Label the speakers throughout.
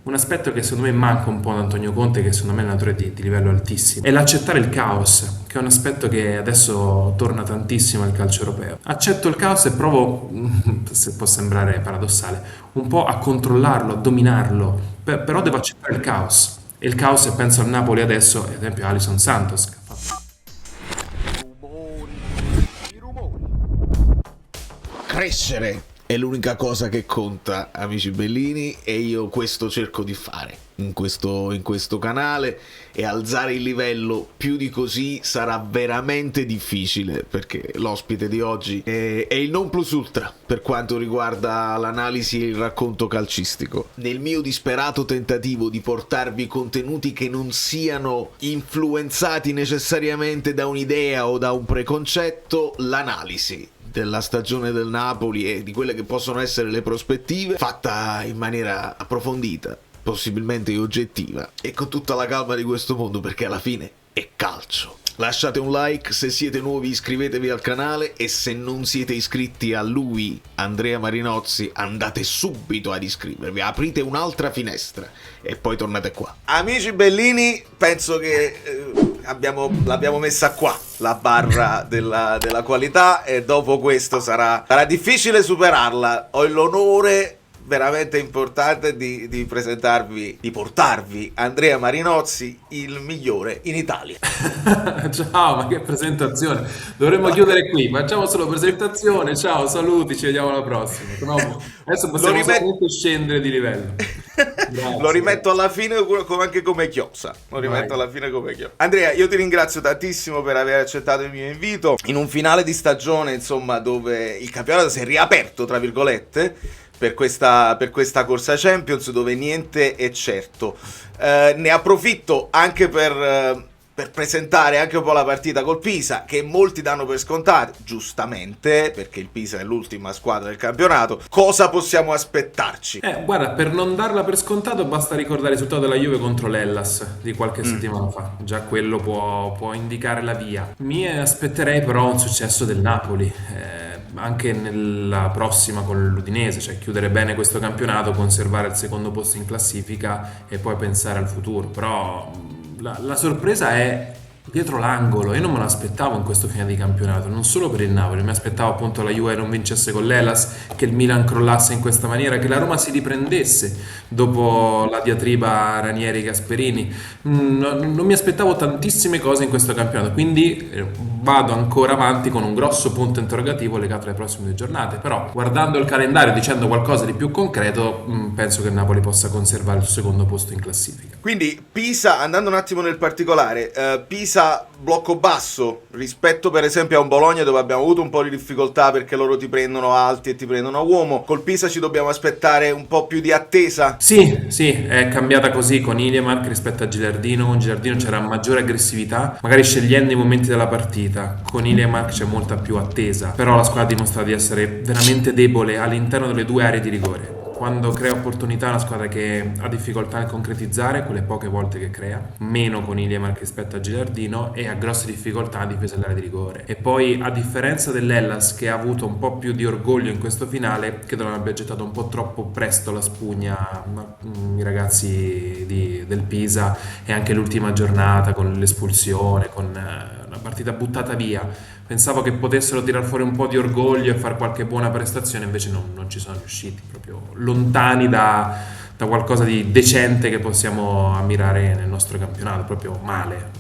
Speaker 1: un aspetto che secondo me manca un po' ad Antonio Conte, che secondo me è un allenatore di livello altissimo, è l'accettare il caos, che è un aspetto che adesso torna tantissimo al calcio europeo. Accetto il caos e provo, se può sembrare paradossale, un po' a controllarlo, a dominarlo, però devo accettare il caos. E il caos, se penso al Napoli adesso, ad esempio Alisson Santos, che ha fatto.
Speaker 2: I rumori. Crescere è l'unica cosa che conta, amici bellini, e io questo cerco di fare in questo canale, e alzare il livello più di così sarà veramente difficile, perché l'ospite di oggi è il non plus ultra per quanto riguarda l'analisi e il racconto calcistico. Nel mio disperato tentativo di portarvi contenuti che non siano influenzati necessariamente da un'idea o da un preconcetto, l'analisi della stagione del Napoli e di quelle che possono essere le prospettive, fatta in maniera approfondita, possibilmente oggettiva, e con tutta la calma di questo mondo, perché alla fine è calcio. Lasciate un like, se siete nuovi iscrivetevi al canale, e se non siete iscritti a lui, Andrea Marinozzi, andate subito ad iscrivervi, aprite un'altra finestra e poi tornate qua. Amici bellini, penso che l'abbiamo messa qua la barra della qualità, e dopo questo sarà difficile superarla. Ho l'onore veramente importante di presentarvi, di portarvi Andrea Marinozzi, il migliore in Italia.
Speaker 1: Ciao, ma che presentazione! Dovremmo chiudere qui, facciamo solo presentazione. Ciao, saluti, ci vediamo alla prossima. Adesso
Speaker 2: Lo
Speaker 1: possiamo
Speaker 2: rimetto.
Speaker 1: solamente scendere di livello.
Speaker 2: Lo
Speaker 1: Grazie,
Speaker 2: rimetto
Speaker 1: grazie.
Speaker 2: alla fine anche come chiosa. Lo
Speaker 1: Vai.
Speaker 2: rimetto alla fine come chiosa. Andrea, io ti ringrazio tantissimo per aver accettato il mio invito in un finale di stagione, insomma, dove il campionato si è riaperto, tra virgolette, per questa corsa Champions, dove niente è certo. Ne approfitto anche per presentare anche un po' la partita col Pisa, che molti danno per scontato, giustamente, perché il Pisa è l'ultima squadra del campionato. Cosa possiamo aspettarci?
Speaker 1: Guarda, per non darla per scontato basta ricordare il risultato della Juve contro l'Hellas di qualche settimana fa. Già quello può indicare la via. Mi aspetterei però un successo del Napoli, anche nella prossima con l'Udinese, cioè chiudere bene questo campionato, conservare il secondo posto in classifica e poi pensare al futuro. Però la sorpresa è dietro l'angolo. Io non me l'aspettavo in questo finale di campionato, non solo per il Napoli, mi aspettavo appunto la Juve non vincesse con l'Hellas, che il Milan crollasse in questa maniera, che la Roma si riprendesse dopo la diatriba Ranieri-Gasperini. Non mi aspettavo tantissime cose in questo campionato, quindi vado ancora avanti con un grosso punto interrogativo legato alle prossime due giornate. Però guardando il calendario, dicendo qualcosa di più concreto, penso che il Napoli possa conservare il secondo posto in classifica.
Speaker 2: Quindi Pisa, andando un attimo nel particolare, Pisa blocco basso rispetto per esempio a un Bologna, dove abbiamo avuto un po' di difficoltà perché loro ti prendono alti e ti prendono a uomo. Col Pisa ci dobbiamo aspettare un po' più di attesa.
Speaker 1: Sì, sì, è cambiata così con Iliemark rispetto a Gilardino. Con Gilardino c'era maggiore aggressività, magari scegliendo i momenti della partita. Con Iliemark c'è molta più attesa, però la squadra dimostra di essere veramente debole all'interno delle due aree di rigore. Quando crea opportunità è una squadra che ha difficoltà nel concretizzare quelle poche volte che crea, meno con Iliemark rispetto a Gilardino, e ha grosse difficoltà a difesa dell'area di rigore. E poi, a differenza dell'Hellas, che ha avuto un po' più di orgoglio in questo finale, credo non abbia gettato un po' troppo presto la spugna i ragazzi del Pisa, e anche l'ultima giornata con l'espulsione, con una partita buttata via. Pensavo che potessero tirar fuori un po' di orgoglio e fare qualche buona prestazione, invece non ci sono riusciti, proprio lontani da qualcosa di decente che possiamo ammirare nel nostro campionato, proprio male.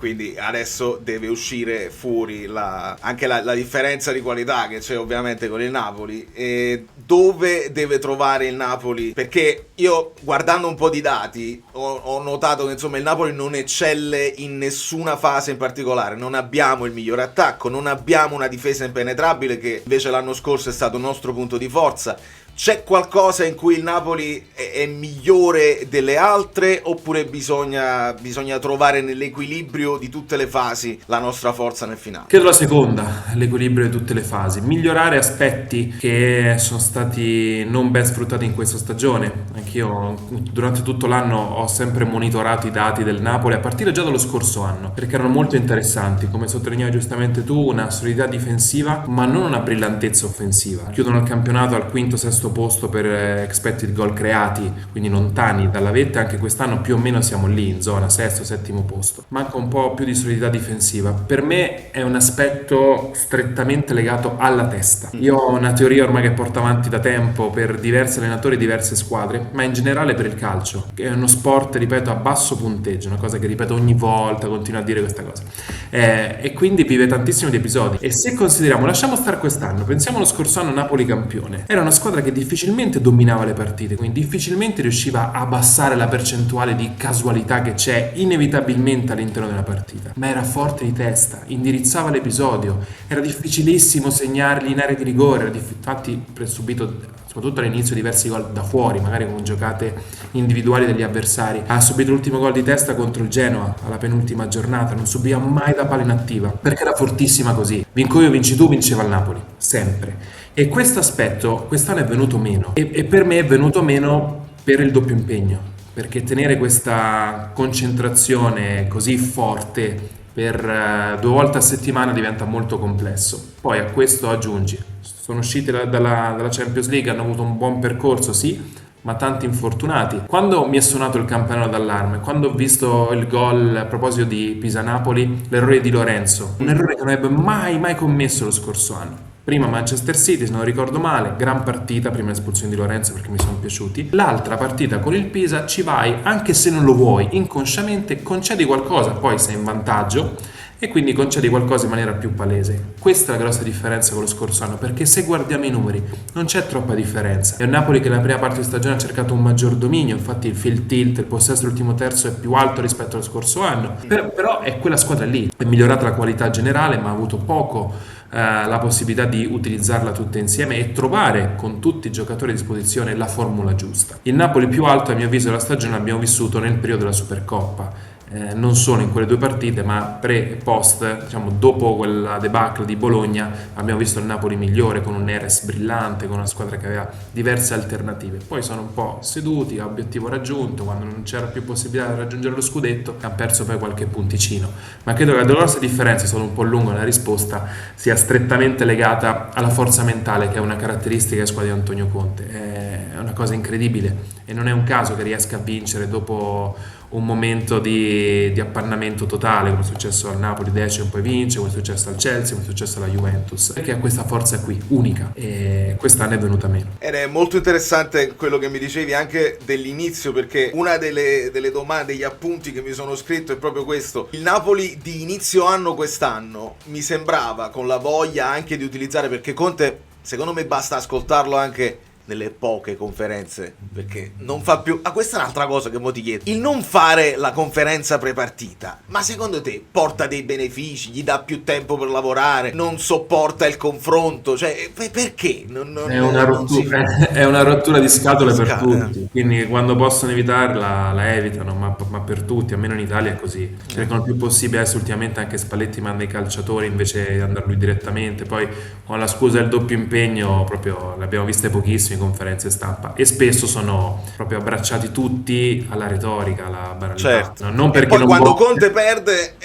Speaker 2: Quindi adesso deve uscire fuori anche la differenza di qualità che c'è ovviamente con il Napoli. E dove deve trovare il Napoli? Perché io, guardando un po' di dati, ho notato che insomma il Napoli non eccelle in nessuna fase in particolare. Non abbiamo il migliore attacco, non abbiamo una difesa impenetrabile, che invece l'anno scorso è stato il nostro punto di forza. C'è qualcosa in cui il Napoli è migliore delle altre, oppure bisogna trovare nell'equilibrio di tutte le fasi la nostra forza nel finale?
Speaker 1: Credo la seconda, l'equilibrio di tutte le fasi. Migliorare aspetti che sono stati non ben sfruttati in questa stagione. Anch'io durante tutto l'anno ho sempre monitorato i dati del Napoli, a partire già dallo scorso anno, perché erano molto interessanti. Come sottolineavi giustamente tu, una solidità difensiva, ma non una brillantezza offensiva. Chiudono il campionato al quinto, sesto sesto posto per expected goal creati, quindi lontani dalla vetta. Anche quest'anno più o meno siamo lì in zona sesto, settimo posto. Manca un po' più di solidità difensiva. Per me è un aspetto strettamente legato alla testa. Io ho una teoria ormai che porto avanti da tempo per diversi allenatori, diverse squadre, ma in generale per il calcio, che è uno sport, ripeto, a basso punteggio, una cosa che ripeto ogni volta, continuo a dire questa cosa, e quindi vive tantissimi di episodi. E se consideriamo, lasciamo stare quest'anno, pensiamo allo scorso anno Napoli campione, era una squadra che difficilmente dominava le partite, quindi difficilmente riusciva a abbassare la percentuale di casualità che c'è inevitabilmente all'interno della partita, ma era forte di testa, indirizzava l'episodio, era difficilissimo segnargli in area di rigore, infatti ha subito soprattutto all'inizio diversi gol da fuori, magari con giocate individuali degli avversari. Ha subito l'ultimo gol di testa contro il Genoa alla penultima giornata, non subiva mai da palla inattiva, perché era fortissima così. Vinco io, vinci tu, vinceva il Napoli, sempre. E questo aspetto quest'anno è venuto meno, e per me è venuto meno per il doppio impegno, perché tenere questa concentrazione così forte per 2 volte a settimana diventa molto complesso. Poi a questo aggiungi, sono usciti dalla Champions League, hanno avuto un buon percorso, sì, ma tanti infortunati. Quando mi è suonato il campanello d'allarme, quando ho visto il gol a proposito di Pisa-Napoli, l'errore di Lorenzo, un errore che non avrebbe mai commesso lo scorso anno. Prima Manchester City, se non ricordo male, gran partita, prima l'espulsione di Lorenzo perché mi sono piaciuti. L'altra partita con il Pisa ci vai, anche se non lo vuoi, inconsciamente concedi qualcosa, poi sei in vantaggio e quindi concedi qualcosa in maniera più palese. Questa è la grossa differenza con lo scorso anno, perché se guardiamo i numeri non c'è troppa differenza. È un Napoli che nella prima parte di stagione ha cercato un maggior dominio, infatti il field tilt, il possesso dell'ultimo terzo è più alto rispetto allo scorso anno, però è quella squadra lì, è migliorata la qualità generale ma ha avuto poco la possibilità di utilizzarla tutte insieme e trovare con tutti i giocatori a disposizione la formula giusta. Il Napoli più alto a mio avviso della stagione l'abbiamo vissuto nel periodo della Supercoppa, non solo in quelle 2 partite ma pre e post, diciamo dopo quella debacle di Bologna abbiamo visto il Napoli migliore, con un Neres brillante, con una squadra che aveva diverse alternative. Poi sono un po' seduti a obiettivo raggiunto, quando non c'era più possibilità di raggiungere lo scudetto hanno perso poi qualche punticino, ma credo che la dolorosa differenza, sono un po' lungo nella risposta, sia strettamente legata alla forza mentale, che è una caratteristica della squadra di Antonio Conte. È una cosa incredibile e non è un caso che riesca a vincere dopo un momento di appannamento totale, come è successo al Napoli, decimo poi vince, come è successo al Chelsea, come è successo alla Juventus, perché ha questa forza qui, unica, e quest'anno è venuta meno.
Speaker 3: Ed è molto interessante quello che mi dicevi anche dell'inizio, perché una delle domande, degli appunti che mi sono scritto è proprio questo: il Napoli di inizio anno quest'anno mi sembrava con la voglia anche di utilizzare, perché Conte secondo me basta ascoltarlo anche nelle poche conferenze, perché non fa più. Questa è un'altra cosa che mo ti chiedo: il non fare la conferenza prepartita, ma secondo te porta dei benefici? Gli dà più tempo per lavorare? Non sopporta il confronto? Cioè, perché?
Speaker 1: È una rottura di scatole per tutti, quindi quando possono evitarla la evitano, ma per tutti, almeno in Italia è così. Cercano il più possibile. Adesso ultimamente anche Spalletti manda i calciatori invece di andare lui direttamente, poi con la scusa del doppio impegno proprio le abbiamo viste pochissime conferenze stampa, e spesso sono proprio abbracciati tutti alla retorica, alla banalità.
Speaker 3: Certo.
Speaker 1: Non perché
Speaker 3: e poi
Speaker 1: non
Speaker 3: quando Conte perde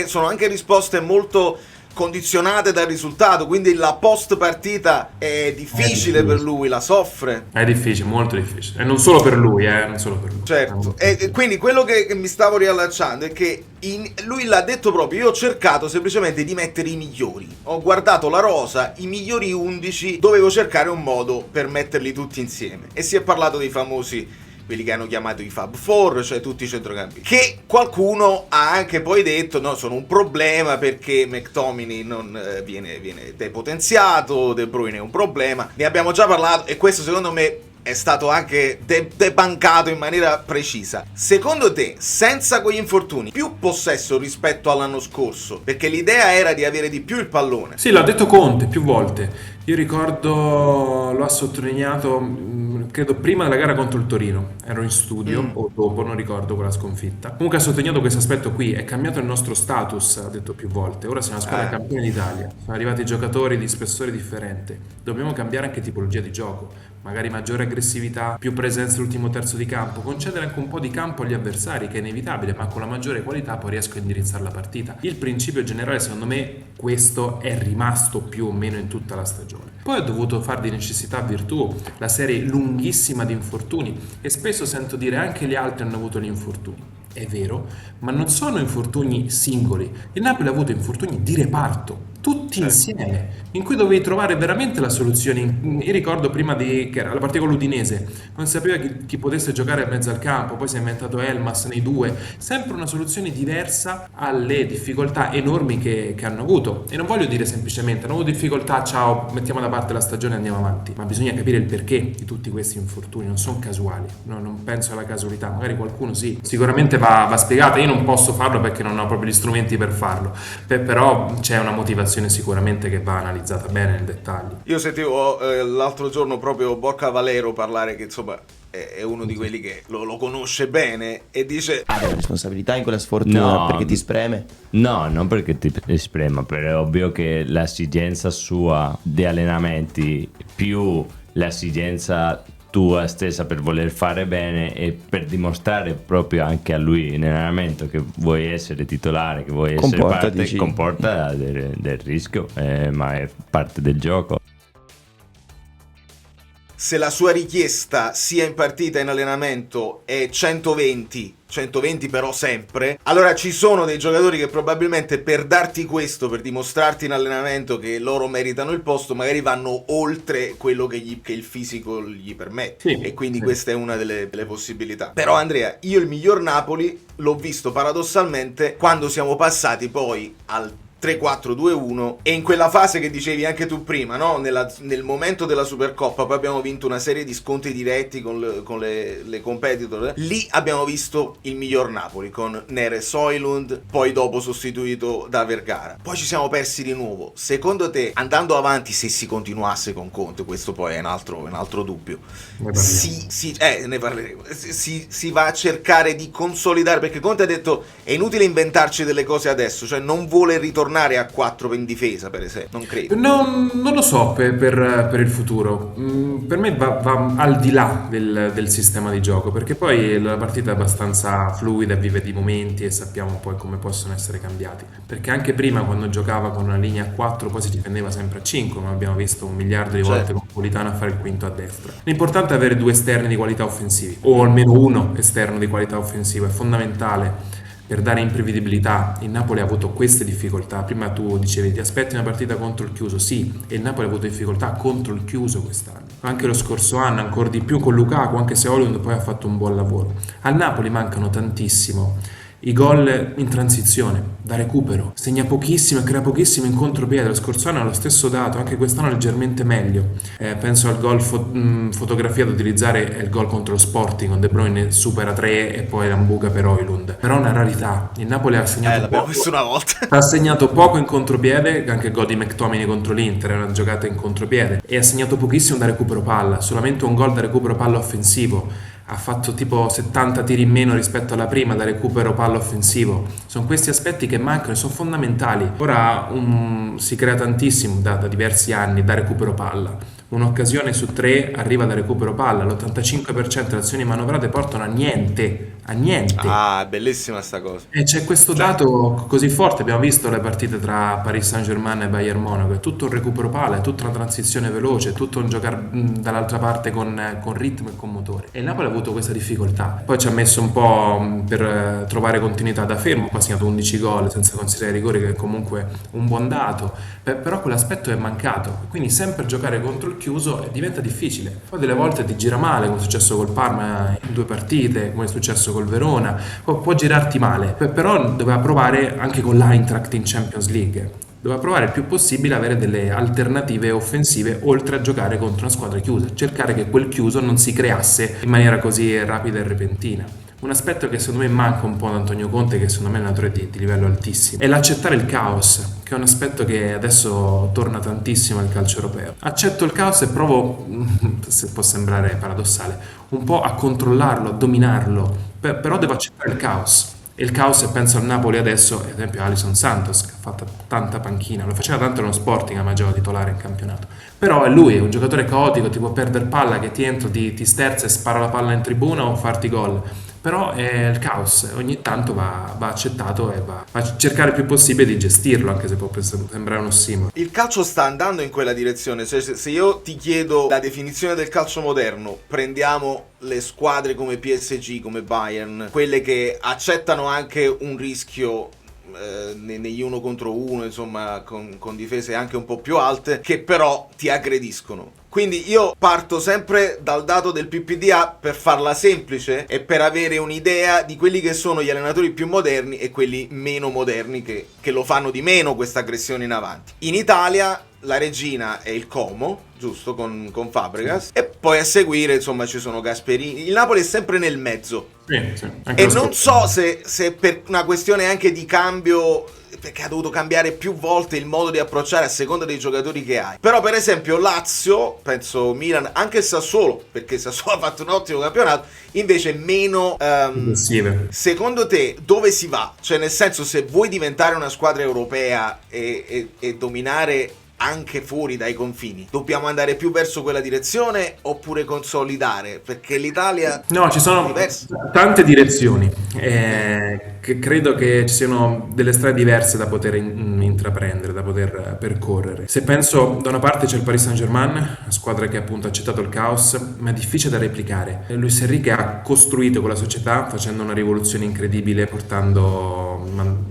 Speaker 3: sono anche risposte molto condizionate dal risultato, quindi la post partita è difficile per lui, la soffre.
Speaker 1: È difficile, molto difficile, e non solo per lui, non solo per lui.
Speaker 3: Certo, e quindi quello che mi stavo riallacciando è che lui l'ha detto proprio: io ho cercato semplicemente di mettere i migliori, ho guardato la rosa, i migliori 11, dovevo cercare un modo per metterli tutti insieme, e si è parlato dei famosi, quelli che hanno chiamato i Fab Four, cioè tutti i centrocampisti, che qualcuno ha anche poi detto no, sono un problema perché McTominay non viene depotenziato, De Bruyne è un problema, ne abbiamo già parlato e questo secondo me è stato anche debancato in maniera precisa. Secondo te, senza quegli infortuni, più possesso rispetto all'anno scorso? Perché l'idea era di avere di più il pallone.
Speaker 1: Sì, l'ha detto Conte più volte. Io ricordo, lo ha sottolineato, credo prima della gara contro il Torino, ero in studio o dopo, non ricordo, quella sconfitta. Comunque ha sottolineato questo aspetto qui: è cambiato il nostro status, ha detto più volte. Ora siamo una squadra campione d'Italia, sono arrivati giocatori di spessore differente, dobbiamo cambiare anche tipologia di gioco, magari maggiore aggressività, più presenza all'ultimo terzo di campo, concedere anche un po' di campo agli avversari, che è inevitabile, ma con la maggiore qualità poi riesco a indirizzare la partita. Il principio generale, secondo me, questo è rimasto più o meno in tutta la stagione. Poi ha dovuto fare di necessità virtù la serie lunghissima di infortuni, e spesso sento dire anche gli altri hanno avuto gli infortuni. È vero, ma non sono infortuni singoli. Il Napoli ha avuto infortuni di reparto, tutti insieme, in cui dovevi trovare veramente la soluzione. Io ricordo prima che era la partita con l'Udinese, non si sapeva chi potesse giocare in mezzo al campo, poi si è inventato Elmas nei due, sempre una soluzione diversa alle difficoltà enormi che hanno avuto. E non voglio dire semplicemente hanno avuto difficoltà, ciao, mettiamo da parte la stagione e andiamo avanti, ma bisogna capire il perché di tutti questi infortuni, non sono casuali, non penso alla casualità, magari qualcuno sì, sicuramente va spiegata, io non posso farlo perché non ho proprio gli strumenti per farlo, però c'è una motivazione sicuramente che va analizzata bene nel dettaglio.
Speaker 3: Io sentivo l'altro giorno proprio Borca Valero parlare, che insomma è uno di quelli che lo conosce bene, e dice
Speaker 4: ha delle responsabilità in quella sfortuna perché ti spreme?
Speaker 5: No, non perché ti sprema, però è ovvio che l'esigenza sua di allenamenti più l'esigenza tua stessa per voler fare bene e per dimostrare proprio anche a lui in allenamento che vuoi essere titolare, che vuoi essere parte, comporta del rischio, ma è parte del gioco.
Speaker 3: Se la sua richiesta sia in partita e in allenamento è 120 però sempre, allora ci sono dei giocatori che probabilmente per darti questo, per dimostrarti in allenamento che loro meritano il posto, magari vanno oltre quello che il fisico gli permette, e quindi questa è una delle possibilità. Però Andrea, io il miglior Napoli l'ho visto paradossalmente quando siamo passati poi al 3-4-2-1, e in quella fase che dicevi anche tu prima, no? Nel momento della Supercoppa, poi abbiamo vinto una serie di scontri diretti con le competitor, lì abbiamo visto il miglior Napoli con Neres Højlund, poi dopo sostituito da Vergara. Poi ci siamo persi di nuovo. Secondo te, andando avanti, se si continuasse con Conte, questo poi è un altro dubbio, ne parleremo, si va a cercare di consolidare, perché Conte ha detto è inutile inventarci delle cose adesso, cioè non vuole ritornare a 4 in difesa, per esempio, non credo.
Speaker 1: Non lo so per il futuro. Per me va al di là del sistema di gioco, perché poi la partita è abbastanza fluida, vive di momenti e sappiamo poi come possono essere cambiati. Perché anche prima, quando giocava con una linea a 4, poi si difendeva sempre a 5, ma abbiamo visto 1 miliardo di volte con Politano a fare il quinto a destra. L'importante è avere 2 esterni di qualità offensivi, o almeno 1 esterno di qualità offensiva, è fondamentale per dare imprevedibilità. Il Napoli ha avuto queste difficoltà. Prima tu dicevi ti aspetti una partita contro il chiuso, sì, e il Napoli ha avuto difficoltà contro il chiuso quest'anno, anche lo scorso anno, ancora di più con Lukaku, anche se Højlund poi ha fatto un buon lavoro. Al Napoli mancano tantissimo i gol in transizione, da recupero, segna pochissimo e crea pochissimo in contropiede. Lo scorso anno ha lo stesso dato, anche quest'anno leggermente meglio. Penso al gol fotografia da utilizzare, è il gol contro lo Sporting, con De Bruyne supera 3 e poi l'ambuca per Højlund. Però è una rarità, il Napoli ha segnato
Speaker 3: l'abbiamo visto una volta.
Speaker 1: Ha segnato poco in contropiede, anche il gol di McTominay contro l'Inter è una giocata in contropiede, e ha segnato pochissimo da recupero palla, solamente un gol da recupero palla offensivo. Ha fatto tipo 70 tiri in meno rispetto alla prima da recupero palla offensivo. Sono questi aspetti che mancano e sono fondamentali. Ora si crea tantissimo da diversi anni da recupero palla. Un'occasione su 3 arriva da recupero palla, l'85% delle azioni manovrate portano a niente.
Speaker 3: Ah, bellissima sta cosa.
Speaker 1: E c'è questo dato così forte, abbiamo visto le partite tra Paris Saint-Germain e Bayern Monaco, è tutto un recupero palla, è tutta una transizione veloce, è tutto un giocare dall'altra parte con ritmo e con motore. E il Napoli ha avuto questa difficoltà. Poi ci ha messo un po' per trovare continuità da fermo, poi ha segnato 11 gol senza considerare i rigori, che è comunque un buon dato, però quell'aspetto è mancato, quindi sempre giocare contro il chiuso diventa difficile. Poi delle volte ti gira male, come è successo col Parma in 2 partite, come è successo col Verona, può girarti male, però doveva provare anche con l'Eintracht in Champions League, doveva provare il più possibile a avere delle alternative offensive oltre a giocare contro una squadra chiusa, cercare che quel chiuso non si creasse in maniera così rapida e repentina. Un aspetto che secondo me manca un po' ad Antonio Conte, che secondo me è un allenatore di livello altissimo, è l'accettare il caos, che è un aspetto che adesso torna tantissimo al calcio europeo. Accetto il caos e provo, se può sembrare paradossale, un po' a controllarlo, a dominarlo, però devo accettare il caos. E il caos, e penso al Napoli adesso, ad esempio Alisson Santos, che ha fatto tanta panchina, lo faceva tanto nello Sporting, ma giocava titolare in campionato. Però è lui, è un giocatore caotico, ti può perdere palla, che ti entra, ti sterza e spara la palla in tribuna o farti gol. però è il caos, ogni tanto va accettato e va a cercare il più possibile di gestirlo, anche se può sembrare un ossimoro.
Speaker 3: Il calcio sta andando in quella direzione. Se io ti chiedo la definizione del calcio moderno, prendiamo le squadre come PSG, come Bayern, quelle che accettano anche un rischio negli uno contro uno, insomma, con difese anche un po' più alte, che però ti aggrediscono. Quindi io parto sempre dal dato del PPDA per farla semplice e per avere un'idea di quelli che sono gli allenatori più moderni e quelli meno moderni che lo fanno di meno questa aggressione in avanti. In Italia la regina è il Como, giusto, con Fabregas, e poi a seguire insomma ci sono Gasperini. Il Napoli è sempre nel mezzo.
Speaker 1: Sì,
Speaker 3: E non so se per una questione anche di cambio, perché ha dovuto cambiare più volte il modo di approcciare a seconda dei giocatori che hai. Però per esempio Lazio, penso Milan, anche il Sassuolo, perché il Sassuolo ha fatto un ottimo campionato, invece meno secondo te dove si va? Cioè, nel senso, se vuoi diventare una squadra europea e dominare anche fuori dai confini, dobbiamo andare più verso quella direzione oppure consolidare? Perché l'Italia...
Speaker 1: No, ci sono tante direzioni, che credo che ci siano delle strade diverse da poter intraprendere, da poter percorrere. Se penso, da una parte c'è il Paris Saint-Germain, una squadra che appunto ha accettato il caos, ma è difficile da replicare. Luis Enrique ha costruito quella società facendo una rivoluzione incredibile,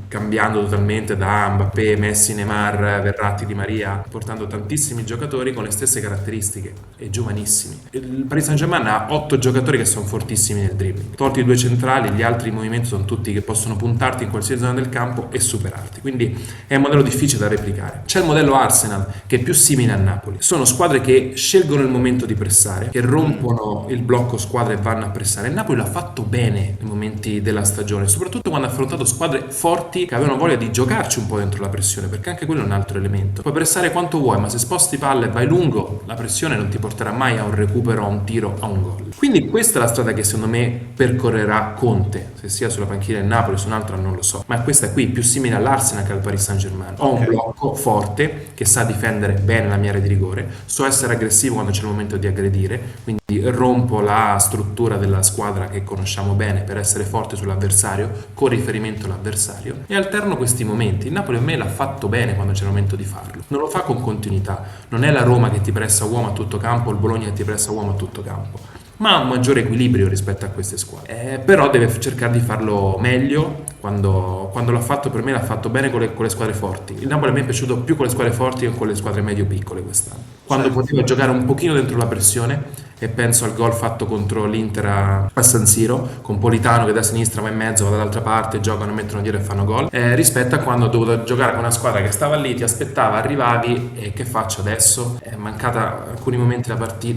Speaker 1: cambiando totalmente da Mbappé, Messi, Neymar, Verratti, Di Maria, portando tantissimi giocatori con le stesse caratteristiche e giovanissimi. Il Paris Saint-Germain ha 8 giocatori che sono fortissimi nel dribbling. Tolti i 2 centrali, gli altri movimenti sono tutti che possono puntarti in qualsiasi zona del campo e superarti. Quindi è un modello difficile da replicare. C'è il modello Arsenal, che è più simile a Napoli. Sono squadre che scelgono il momento di pressare, che rompono il blocco squadra e vanno a pressare. Il Napoli l'ha fatto bene nei momenti della stagione, soprattutto quando ha affrontato squadre forti che avevano voglia di giocarci un po' dentro la pressione, perché anche quello è un altro elemento. Puoi pressare quanto vuoi, ma se sposti palle e vai lungo, la pressione non ti porterà mai a un recupero, a un tiro, a un gol. Quindi questa è la strada che secondo me percorrerà Conte, se sia sulla panchina del Napoli o su un'altra non lo so, ma questa qui è più simile all'Arsenal che al Paris Saint-Germain. Ho un blocco forte che sa difendere bene la mia area di rigore, so essere aggressivo quando c'è il momento di aggredire, quindi rompo la struttura della squadra che conosciamo bene per essere forte sull'avversario con riferimento all'avversario e alterno questi momenti. Il Napoli a me l'ha fatto bene quando c'è il momento di farlo, non lo fa con continuità, non è la Roma che ti pressa uomo a tutto campo, il Bologna che ti pressa uomo a tutto campo, ma ha un maggiore equilibrio rispetto a queste squadre. Però deve cercare di farlo meglio. Quando l'ha fatto, per me l'ha fatto bene con le squadre forti. Il Napoli a me è piaciuto più con le squadre forti che con le squadre medio-piccole quest'anno, quando poteva giocare un pochino dentro la pressione, e penso al gol fatto contro l'Inter a San Siro, con Politano che da sinistra va in mezzo, va dall'altra parte, giocano, mettono dietro e fanno gol, rispetto a quando ho dovuto giocare con una squadra che stava lì, ti aspettava, arrivavi e che faccio adesso? È mancata alcuni momenti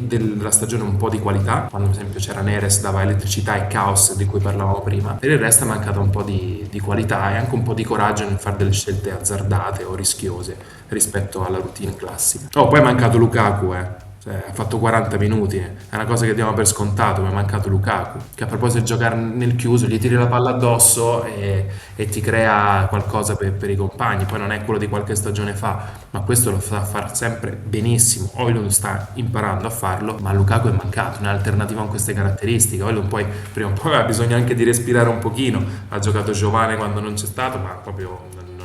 Speaker 1: della stagione un po' di qualità, quando per esempio c'era Neres, dava elettricità e caos di cui parlavamo prima. Per il resto è mancata un po' di qualità e anche un po' di coraggio nel fare delle scelte azzardate o rischiose rispetto alla routine classica. Poi è mancato Lukaku, Cioè, ha fatto 40 minuti, è una cosa che diamo per scontato, ma è mancato Lukaku, che a proposito di giocare nel chiuso gli tiri la palla addosso e ti crea qualcosa per i compagni. Poi non è quello di qualche stagione fa, ma questo lo fa fare sempre benissimo. Højlund sta imparando a farlo, ma Lukaku è mancato, un'alternativa con queste caratteristiche. Højlund poi prima o poi ha bisogno anche di respirare un pochino, ha giocato Giovane quando non c'è stato, ma proprio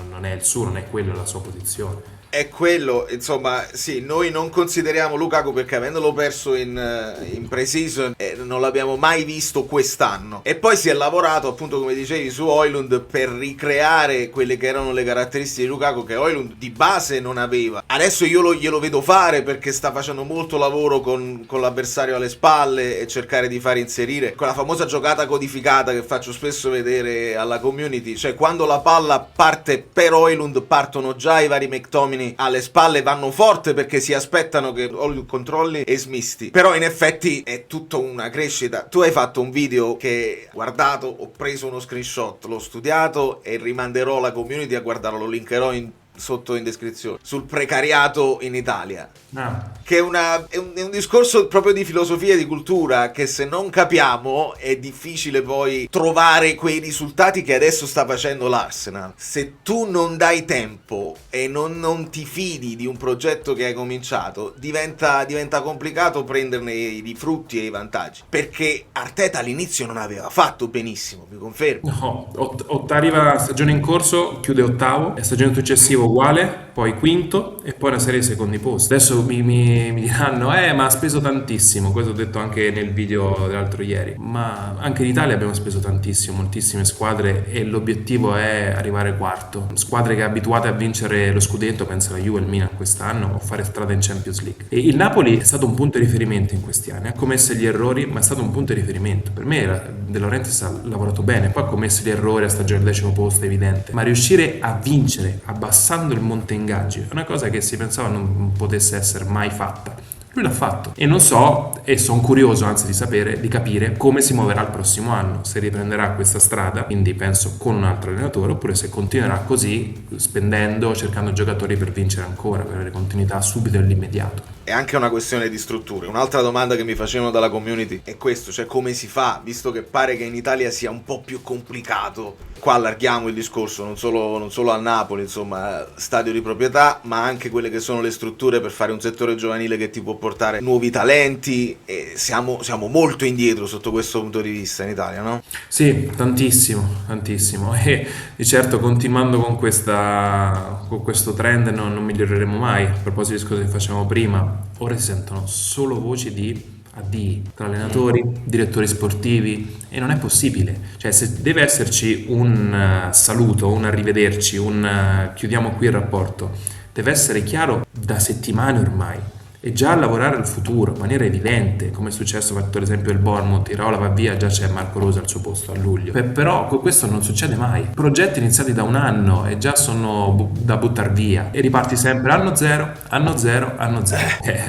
Speaker 1: non è il suo, non è quello la sua posizione.
Speaker 3: È quello, insomma, sì, noi non consideriamo Lukaku perché avendolo perso in pre-season non l'abbiamo mai visto quest'anno. E poi si è lavorato, appunto come dicevi, su Højlund per ricreare quelle che erano le caratteristiche di Lukaku che Højlund di base non aveva. Adesso io glielo vedo fare perché sta facendo molto lavoro con l'avversario alle spalle e cercare di fare inserire quella famosa giocata codificata che faccio spesso vedere alla community, cioè quando la palla parte per Højlund partono già i vari McTominay alle spalle, vanno forte perché si aspettano che controlli e smisti. Però in effetti è tutta una crescita. Tu hai fatto un video che guardato, ho preso uno screenshot, l'ho studiato e rimanderò la community a guardarlo, lo linkerò in sotto in descrizione sul precariato in Italia.
Speaker 1: Ah.
Speaker 3: Che è un discorso proprio di filosofia e di cultura che se non capiamo è difficile poi trovare quei risultati che adesso sta facendo l'Arsenal. Se tu non dai tempo e non ti fidi di un progetto che hai cominciato, diventa complicato prenderne i frutti e i vantaggi. Perché Arteta all'inizio non aveva fatto benissimo, mi confermi?
Speaker 1: No, arriva la stagione in corso, chiude ottavo, la stagione successiva uguale, poi quinto e poi una serie di secondi posti. Adesso mi diranno, ma ha speso tantissimo, questo ho detto anche nel video dell'altro ieri, ma anche in Italia abbiamo speso tantissimo, moltissime squadre e l'obiettivo è arrivare quarto. Squadre che abituate a vincere lo scudetto, penso alla Juve e al Milan quest'anno, o fare strada in Champions League. E il Napoli è stato un punto di riferimento in questi anni, ha commesso gli errori, ma è stato un punto di riferimento. Per me De Laurentiis ha lavorato bene, poi ha commesso gli errori a stagione al 10° posto, è evidente, ma riuscire a vincere abbassando il monte ingaggi è una cosa che si pensava non potesse essere mai fatta. Lui l'ha fatto e non so, e sono curioso anzi di capire come si muoverà il prossimo anno, se riprenderà questa strada, quindi penso con un altro allenatore, oppure se continuerà così, spendendo, cercando giocatori per vincere ancora, per avere continuità subito e all'immediato.
Speaker 3: È anche una questione di strutture. Un'altra domanda che mi facevano dalla community è questo, cioè come si fa, visto che pare che in Italia sia un po' più complicato. Qua allarghiamo il discorso non solo al Napoli, insomma, stadio di proprietà, ma anche quelle che sono le strutture per fare un settore giovanile che ti può portare nuovi talenti, e siamo molto indietro sotto questo punto di vista in Italia, no?
Speaker 1: Sì, tantissimo, e di certo continuando con questo trend non miglioreremo mai. A proposito di discorso che facevamo prima, ora si sentono solo voci di addii tra allenatori, direttori sportivi, e non è possibile. Cioè, se deve esserci un saluto, un arrivederci, chiudiamo qui il rapporto, deve essere chiaro da settimane ormai, e già lavorare al futuro in maniera evidente, come è successo, per esempio il Bournemouth, Iraola va via, già c'è Marco Rose al suo posto a luglio. Però questo non succede mai, progetti iniziati da un anno e già sono da buttare via, e riparti sempre anno zero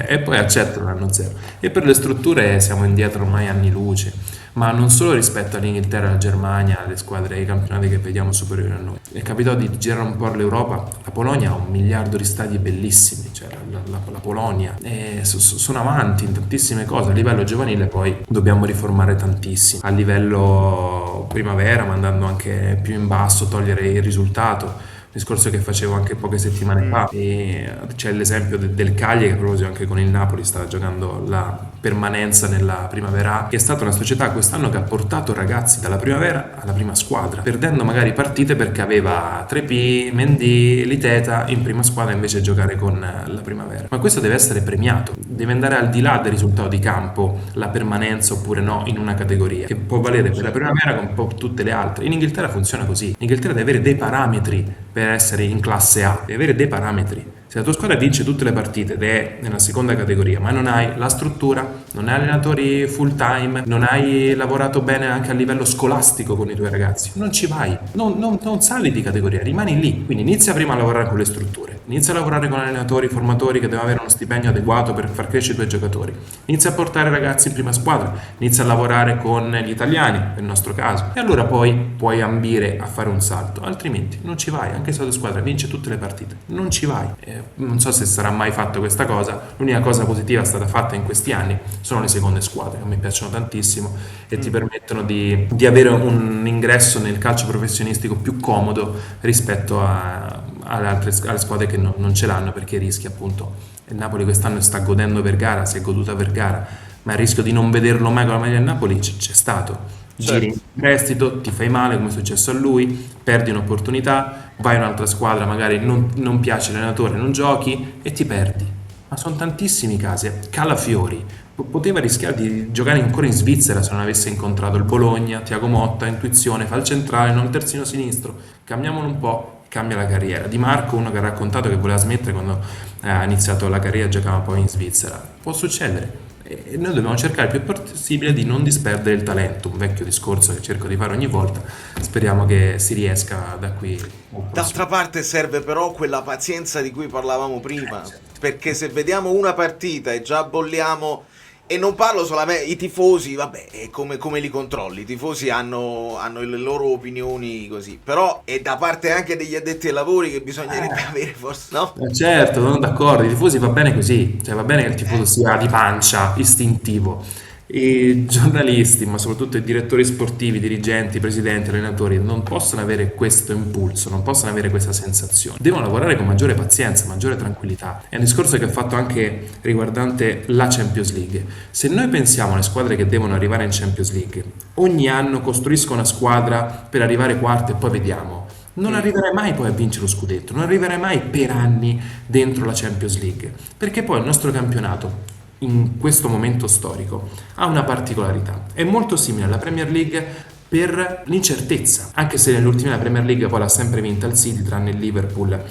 Speaker 1: e poi accettano l'anno zero. E per le strutture siamo indietro ormai anni luce, ma non solo rispetto all'Inghilterra, alla Germania, alle squadre e ai campionati che vediamo superiori a noi. È capitato di girare un po' l'Europa, la Polonia ha 1 miliardo di stadi bellissimi, cioè la Polonia, e sono avanti in tantissime cose. A livello giovanile poi dobbiamo riformare tantissimo, a livello primavera, ma andando anche più in basso, togliere il risultato, discorso che facevo anche poche settimane fa. E c'è l'esempio del Cagliari, che proprio anche con il Napoli sta giocando la permanenza nella primavera, che è stata una società quest'anno che ha portato ragazzi dalla primavera alla prima squadra, perdendo magari partite perché aveva 3P, Mendy, Liteta in prima squadra invece di giocare con la primavera. Ma questo deve essere premiato, deve andare al di là del risultato di campo, la permanenza oppure no in una categoria, che può valere per la primavera come un po' tutte le altre. In Inghilterra funziona così, in Inghilterra deve avere dei parametri per essere in classe A, deve avere dei parametri. Se la tua squadra vince tutte le partite ed è nella seconda categoria, ma non hai la struttura, non hai allenatori full time, non hai lavorato bene anche a livello scolastico con i tuoi ragazzi, non ci vai, non sali di categoria, rimani lì. Quindi inizia prima a lavorare con le strutture, inizia a lavorare con allenatori, formatori che devono avere uno stipendio adeguato per far crescere i tuoi giocatori, inizia a portare ragazzi in prima squadra, inizia a lavorare con gli italiani, nel nostro caso, e allora poi puoi ambire a fare un salto, altrimenti non ci vai. Anche se la tua squadra vince tutte le partite, non ci vai. Non so se sarà mai fatto questa cosa. L'unica cosa positiva è stata fatta in questi anni sono le seconde squadre, che a me piacciono tantissimo e ti permettono di avere un ingresso nel calcio professionistico più comodo rispetto alle squadre che non ce l'hanno, perché rischi, appunto, il Napoli quest'anno sta godendo Vergara, si è goduta Vergara, ma il rischio di non vederlo mai con la maglia del Napoli c'è stato. Giri in prestito, ti fai male come è successo a lui, perdi un'opportunità, vai in un'altra squadra, magari non piace l'allenatore, non giochi e ti perdi. Ma sono tantissimi casi. Calafiori poteva rischiare di giocare ancora in Svizzera se non avesse incontrato il Bologna, Thiago Motta, intuizione, fa il centrale, non il terzino sinistro, cambiamolo un po', cambia la carriera. Di Marco, uno che ha raccontato che voleva smettere quando ha iniziato la carriera, giocava poi in Svizzera. Può succedere. E noi dobbiamo cercare il più possibile di non disperdere il talento, un vecchio discorso che cerco di fare ogni volta. Speriamo che si riesca da qui.
Speaker 3: D'altra parte serve però quella pazienza di cui parlavamo prima, perché se vediamo una partita e già bolliamo E non parlo solamente, i tifosi, vabbè, è come li controlli, i tifosi hanno le loro opinioni così, però è da parte anche degli addetti ai lavori che bisognerebbe avere forse, no?
Speaker 1: Certo, sono d'accordo, i tifosi va bene così, cioè va bene che il tifoso sia di pancia, istintivo. I giornalisti, ma soprattutto i direttori sportivi, dirigenti, presidenti, allenatori, non possono avere questo impulso, non possono avere questa sensazione. Devono lavorare con maggiore pazienza, maggiore tranquillità. È un discorso che ha fatto anche riguardante la Champions League. Se noi pensiamo alle squadre che devono arrivare in Champions League, ogni anno costruisco una squadra per arrivare quarta e poi vediamo. Non arriverai mai poi a vincere lo scudetto, non arriverai mai per anni dentro la Champions League, perché poi il nostro campionato in questo momento storico ha una particolarità, è molto simile alla Premier League per l'incertezza, anche se nell'ultima Premier League poi l'ha sempre vinta il City, tranne il Liverpool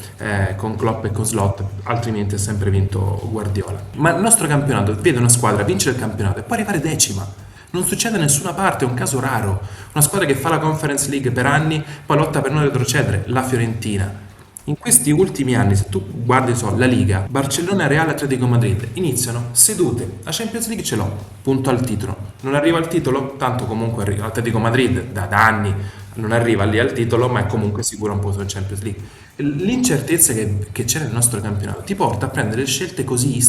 Speaker 1: con Klopp e con Slot, altrimenti ha sempre vinto Guardiola. Ma il nostro campionato vede una squadra vincere il campionato e poi arrivare decima. Non succede da nessuna parte, è un caso raro. Una squadra che fa la Conference League per anni, poi lotta per non retrocedere, la Fiorentina. In questi ultimi anni, se tu guardi la Liga, Barcellona, Real, Atletico Madrid iniziano sedute. La Champions League ce l'ho, punto al titolo. Non arriva al titolo? Tanto comunque arriva. Atletico Madrid da anni non arriva lì al titolo, ma è comunque sicuro un posto in Champions League. L'incertezza che c'è nel nostro campionato ti porta a prendere scelte così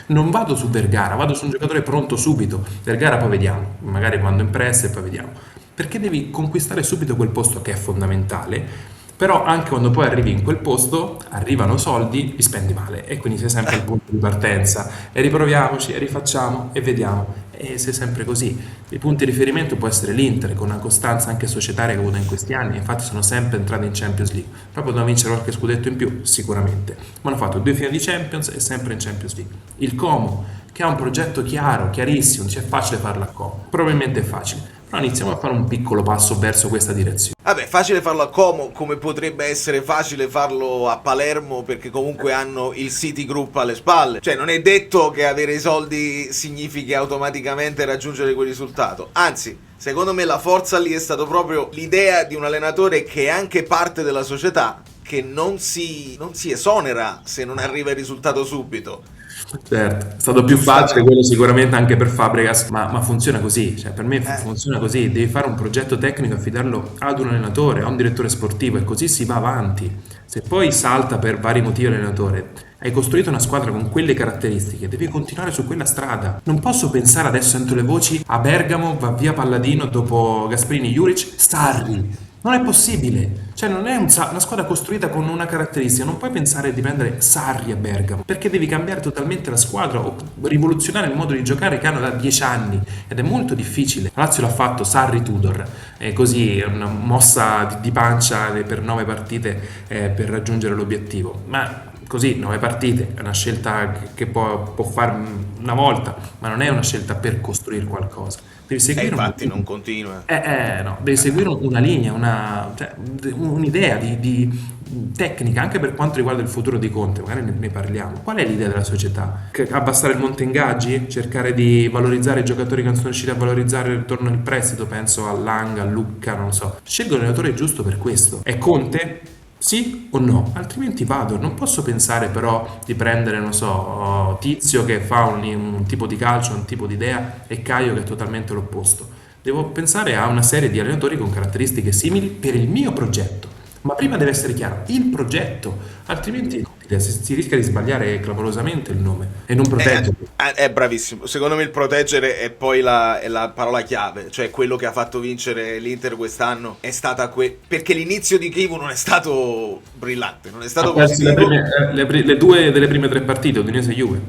Speaker 1: non vado su Vergara, vado su un giocatore pronto subito. Vergara poi vediamo, magari quando in prestito e poi vediamo. Perché devi conquistare subito quel posto che è fondamentale. Però anche quando poi arrivi in quel posto, arrivano soldi, li spendi male e quindi sei sempre al punto di partenza e riproviamoci e rifacciamo e vediamo e sei sempre così. I punti di riferimento può essere l'Inter con una costanza anche societaria che ha avuto in questi anni, infatti sono sempre entrati in Champions League, proprio devono vincere qualche scudetto in più sicuramente, ma hanno fatto 2 finali di Champions e sempre in Champions League. Il Como che ha un progetto chiaro, chiarissimo, dice è facile farlo a Como, probabilmente è facile. Però iniziamo a fare un piccolo passo verso questa direzione.
Speaker 3: Vabbè, facile farlo a Como, come potrebbe essere facile farlo a Palermo, perché comunque hanno il City Group alle spalle. Cioè, non è detto che avere i soldi significhi automaticamente raggiungere quel risultato. Anzi, secondo me la forza lì è stato proprio l'idea di un allenatore che è anche parte della società, che non si esonera se non arriva il risultato subito.
Speaker 1: Certo, è stato più facile quello sicuramente anche per Fabregas, ma funziona così, cioè per me funziona così, devi fare un progetto tecnico e affidarlo ad un allenatore, a un direttore sportivo e così si va avanti. Se poi salta per vari motivi l'allenatore, hai costruito una squadra con quelle caratteristiche, devi continuare su quella strada. Non posso pensare adesso, sento le voci, a Bergamo va via Palladino dopo Gasperini, Juric, Sarri. Non è possibile, cioè non è una squadra costruita con una caratteristica, non puoi pensare di prendere Sarri a Bergamo, perché devi cambiare totalmente la squadra o rivoluzionare il modo di giocare che hanno da 10 anni ed è molto difficile. La Lazio l'ha fatto, Sarri Tudor, così una mossa di pancia per 9 partite per raggiungere l'obiettivo, ma così 9 partite è una scelta che può fare una volta, ma non è una scelta per costruire qualcosa. Devi seguire
Speaker 3: infatti non continua.
Speaker 1: No, devi seguire una linea, un'idea di tecnica anche per quanto riguarda il futuro di Conte, magari ne parliamo. Qual è l'idea della società? Abbassare il monte ingaggi? Cercare di valorizzare i giocatori che non sono riusciti a valorizzare il ritorno del prestito, penso a Lang, a Lucca, non lo so. Scelgo l'allenatore giusto per questo. È Conte? Sì o no? Altrimenti vado. Non posso pensare però di prendere, non so, Tizio che fa un tipo di calcio, un tipo di idea e Caio che è totalmente l'opposto. Devo pensare a una serie di allenatori con caratteristiche simili per il mio progetto. Ma prima deve essere chiaro il progetto, altrimenti si rischia di sbagliare clamorosamente il nome e non proteggere.
Speaker 3: È bravissimo. Secondo me il proteggere è poi è la parola chiave, cioè quello che ha fatto vincere l'Inter quest'anno è stata perché l'inizio di Kivu non è stato brillante, non è stato positivo.
Speaker 1: Le due delle prime 3 partite, Udinese e Juve,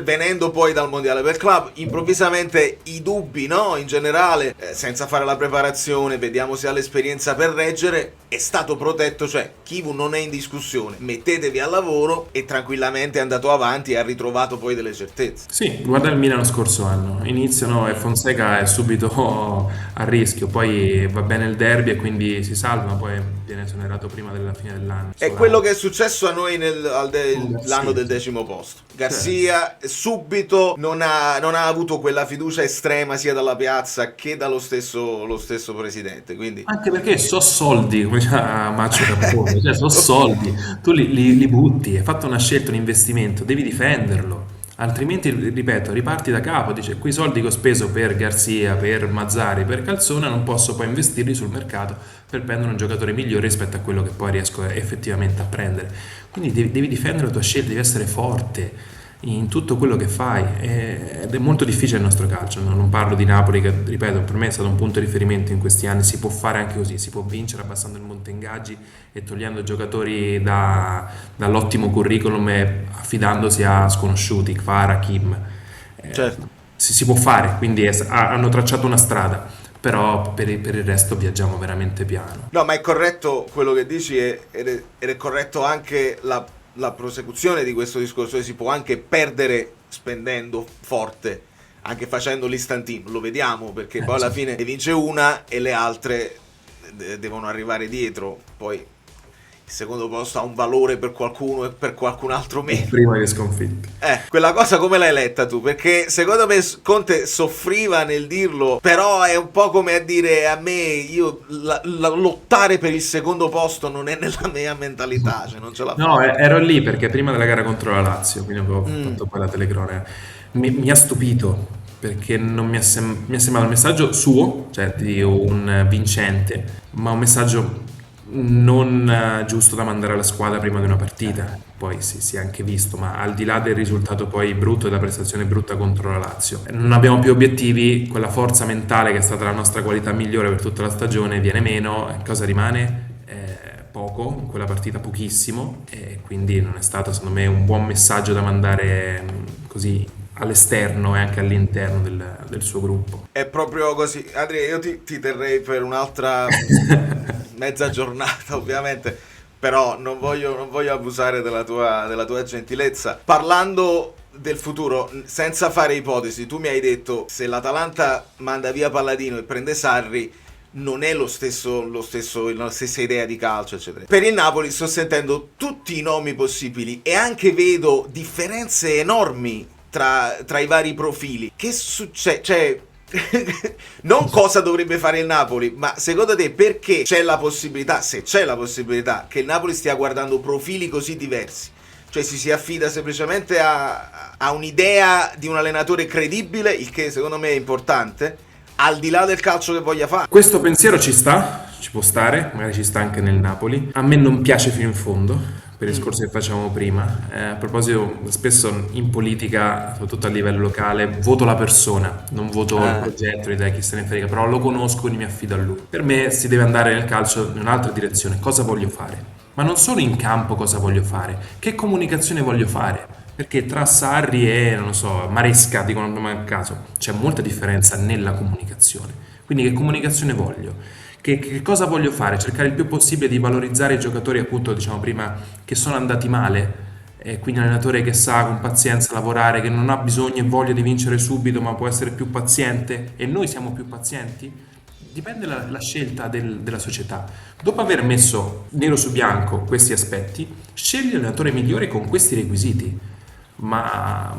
Speaker 3: venendo poi dal mondiale per club, improvvisamente i dubbi, no, in generale, senza fare la preparazione, vediamo se ha l'esperienza per reggere, è stato protetto, cioè Kivu non è in discussione, mettetevi al lavoro e tranquillamente è andato avanti e ha ritrovato poi delle certezze.
Speaker 1: Sì, guarda il Milan lo scorso anno, iniziano e Fonseca è subito a rischio, poi va bene il derby e quindi si salva, poi viene esonerato prima della fine dell'anno.
Speaker 3: È quello che è successo a noi l'anno del 10° posto. Garcia subito non ha avuto quella fiducia estrema sia dalla piazza che dallo stesso presidente, quindi
Speaker 1: anche perché so soldi, come diceva Maccio Cappone, cioè so soldi, tu li butti, hai fatto una scelta, un investimento, devi difenderlo. Altrimenti, ripeto, riparti da capo, dice quei soldi che ho speso per Garzia, per Mazzari, per Calzona non posso poi investirli sul mercato per prendere un giocatore migliore rispetto a quello che poi riesco effettivamente a prendere. Quindi devi difendere la tua scelta, devi essere forte in tutto quello che fai ed è molto difficile il nostro calcio. Non parlo di Napoli che, ripeto, per me è stato un punto di riferimento in questi anni. Si può fare anche così, si può vincere abbassando il monte ingaggi e togliendo giocatori dall'ottimo curriculum e affidandosi a sconosciuti, Kvara, Kim.
Speaker 3: Certo.
Speaker 1: Si può fare, quindi hanno tracciato una strada, però per il resto viaggiamo veramente piano.
Speaker 3: No, ma è corretto quello che dici ed è corretto anche la prosecuzione di questo discorso, che si può anche perdere spendendo forte, anche facendo l'istantino, lo vediamo, perché poi alla fine ne vince una e le altre devono arrivare dietro, poi il secondo posto ha un valore per qualcuno e per qualcun altro meno.
Speaker 1: Prima che sconfitti.
Speaker 3: Quella cosa come l'hai letta tu? Perché secondo me Conte soffriva nel dirlo, però è un po' come a dire a me, io lottare per il secondo posto non è nella mia mentalità, cioè non ce la faccio.
Speaker 1: No, ero lì perché prima della gara contro la Lazio, quindi ho fatto poi la telecronaca, mi ha stupito perché non mi è sembrato un messaggio suo, cioè di un vincente, ma un messaggio non giusto da mandare alla squadra prima di una partita. Poi si è anche visto, ma al di là del risultato poi brutto e della prestazione brutta contro la Lazio, non abbiamo più obiettivi, quella forza mentale che è stata la nostra qualità migliore per tutta la stagione viene meno. Cosa rimane? Poco, in quella partita pochissimo, e quindi non è stato secondo me un buon messaggio da mandare così all'esterno e anche all'interno del suo gruppo.
Speaker 3: È proprio così. Andrea, io ti terrei per un'altra mezza giornata, ovviamente, però non voglio abusare della tua gentilezza. Parlando del futuro, senza fare ipotesi, tu mi hai detto se l'Atalanta manda via Palladino e prende Sarri non è la stessa idea di calcio, eccetera. Per il Napoli sto sentendo tutti i nomi possibili e anche vedo differenze enormi tra i vari profili. Che succede? Cioè, non cosa dovrebbe fare il Napoli, ma secondo te perché c'è la possibilità, se c'è la possibilità, che il Napoli stia guardando profili così diversi? Cioè si affida semplicemente a un'idea di un allenatore credibile, il che secondo me è importante, al di là del calcio che voglia fare.
Speaker 1: Questo pensiero ci può stare, magari ci sta anche nel Napoli. A me non piace fino in fondo, per il discorso che facevamo prima. A proposito, spesso in politica, soprattutto a livello locale, voto la persona, non voto il progetto, l'idea, chi se ne frega, però lo conosco, quindi mi affido a lui. Per me si deve andare nel calcio in un'altra direzione, cosa voglio fare? Ma non solo in campo cosa voglio fare, che comunicazione voglio fare? Perché tra Sarri e, non lo so, Maresca, dicono il nome a caso, c'è molta differenza nella comunicazione. Quindi che comunicazione voglio? Che cosa voglio fare? Cercare il più possibile di valorizzare i giocatori, appunto, diciamo prima, che sono andati male, e quindi un allenatore che sa con pazienza lavorare, che non ha bisogno e voglia di vincere subito, ma può essere più paziente, e noi siamo più pazienti? Dipende la scelta della società. Dopo aver messo nero su bianco questi aspetti, scegli l'allenatore migliore con questi requisiti. Ma